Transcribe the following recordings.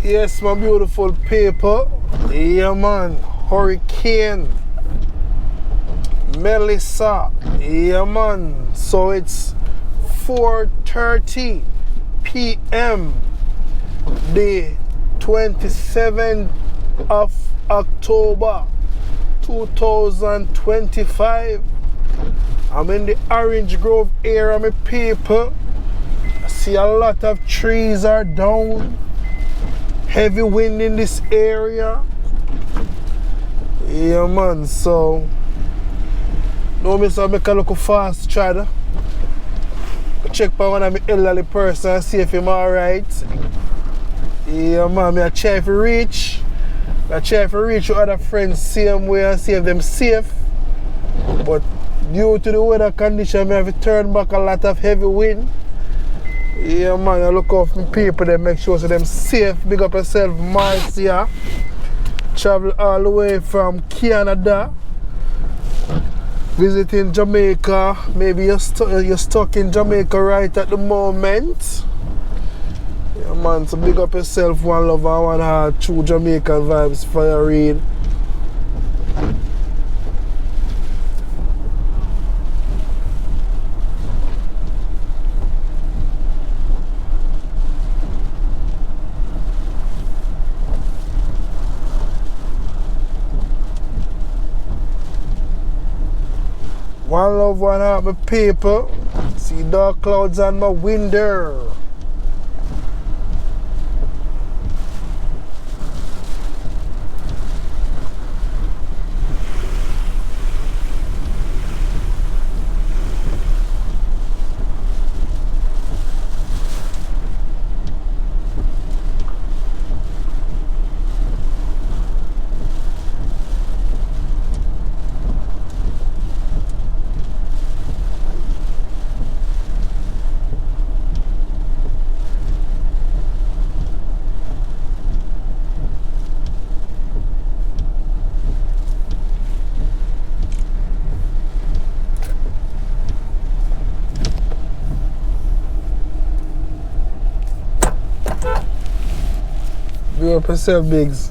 Yes, my beautiful people. Yeah, man. Hurricane Melissa. Yeah, man. So it's 4:30 p.m. the 27th of October 2025. I'm in the Orange Grove area, my people. I see a lot of trees are down. Heavy wind in this area. Yeah, man. So, no, I make a look fast, try check for one of my elderly person and see if I'm alright. Yeah, man. I try to reach. I try to reach with other friends same way and see if them safe. But due to the weather condition, I have to turn back a lot of heavy wind. Yeah, man, I look out for people, they make sure so them safe. Big up yourself, Marcia. Travel all the way from Canada. Visiting Jamaica. Maybe you're stuck in Jamaica right at the moment. Yeah, man, so big up yourself, one love and one heart, true Jamaican vibes for your read. One love, one heart, my people. See dark clouds on my window. Big up yourself, Biggs.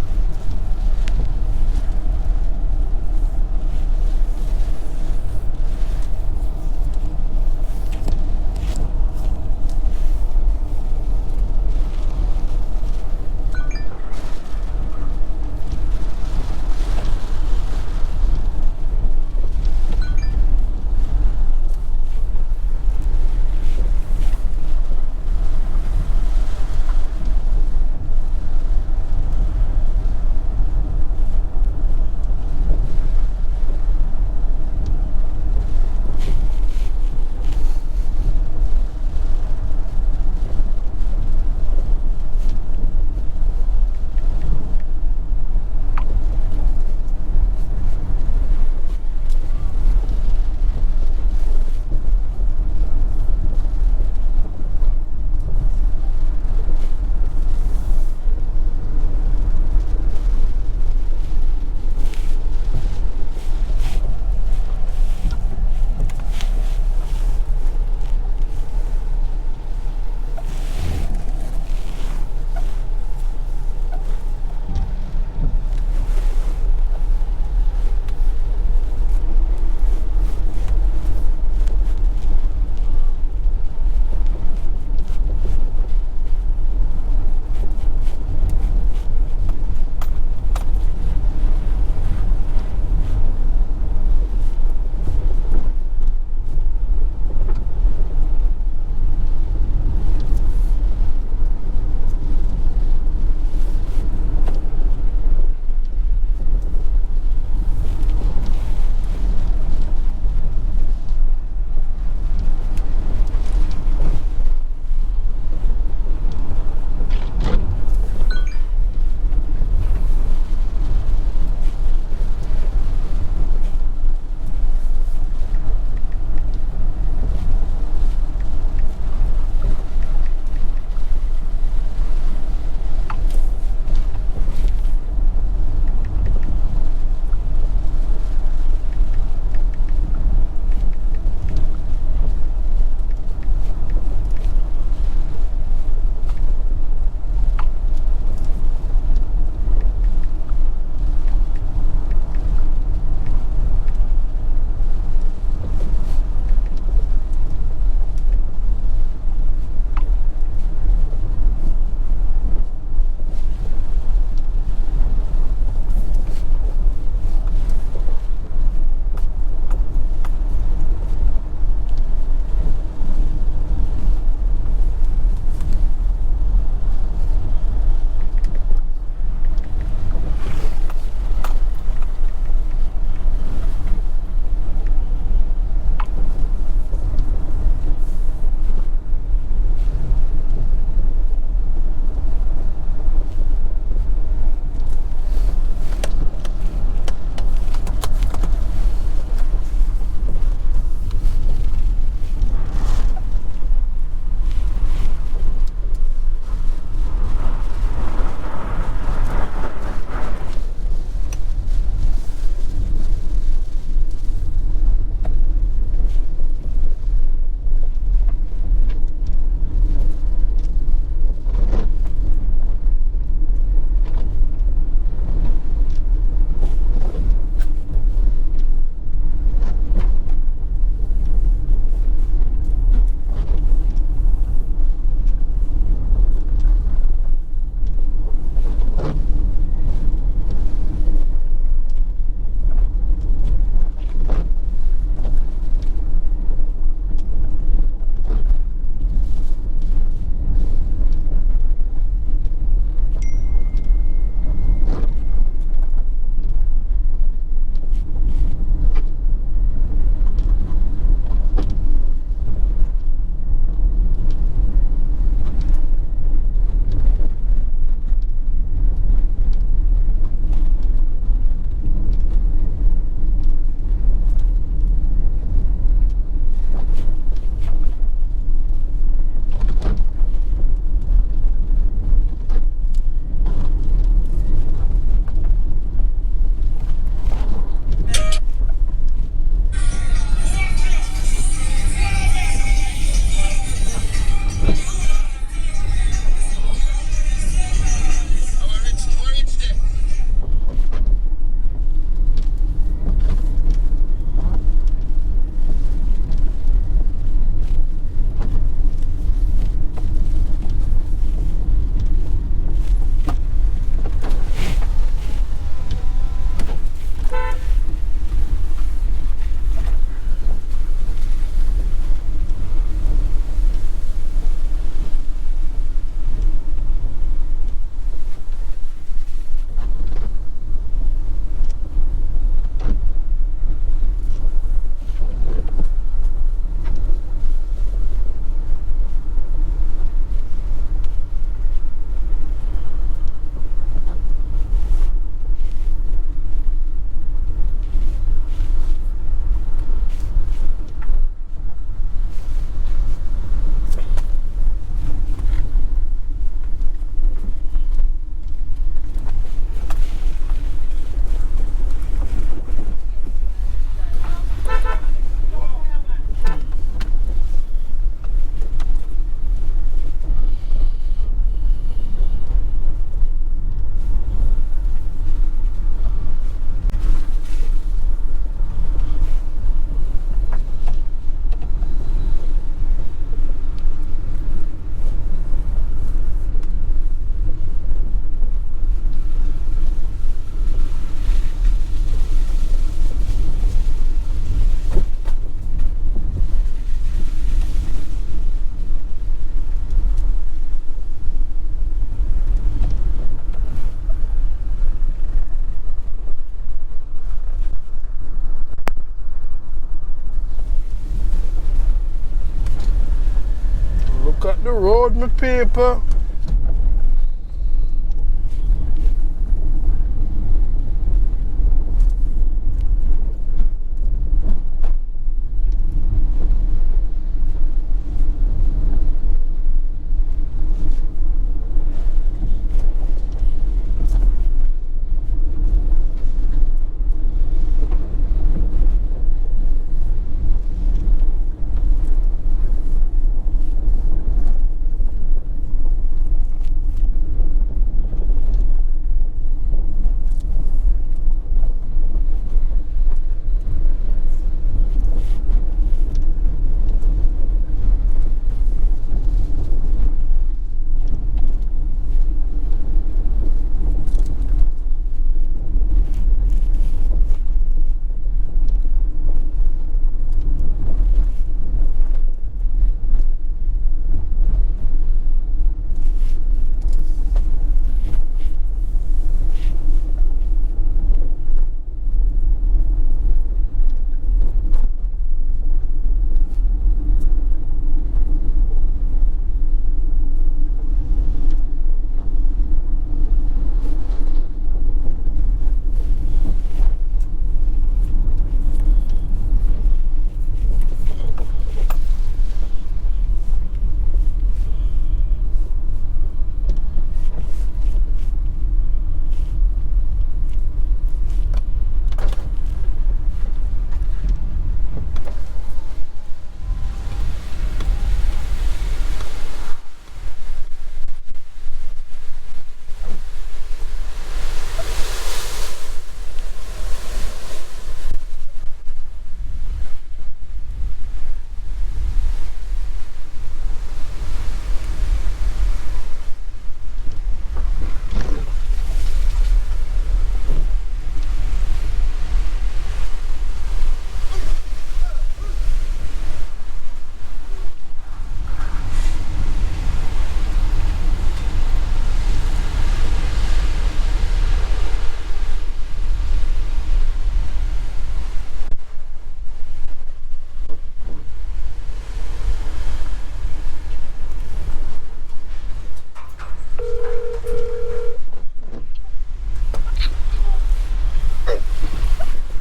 road, my people.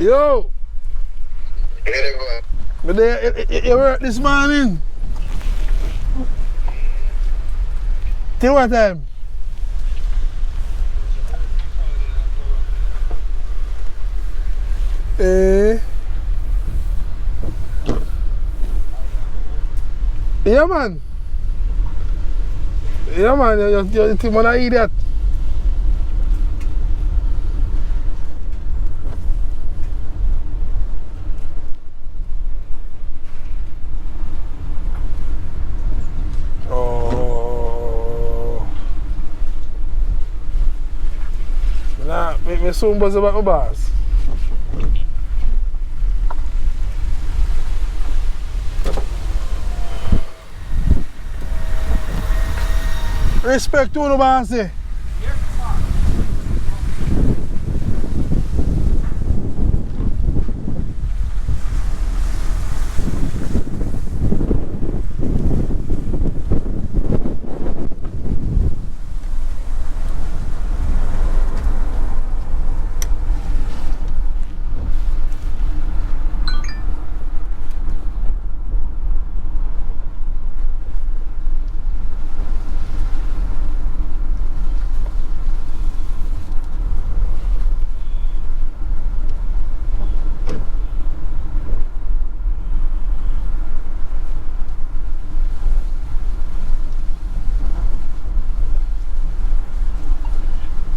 Yo! But you work this morning? Till what time? Yeah man. Yeah man, you think I'm an idiot. Make me soon buzz about my boss. Respect to the boss. Eh?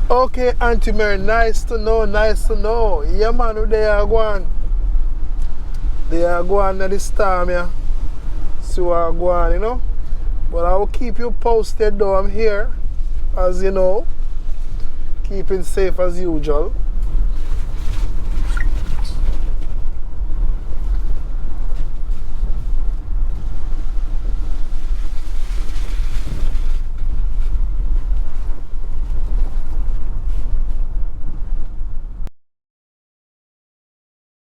Okay, Auntie Mary, nice to know, nice to know. Yeah, man, they are going. They are going at this time, yeah. See what are going, you know. But I will keep you posted, though. I'm here, as you know, keeping safe as usual.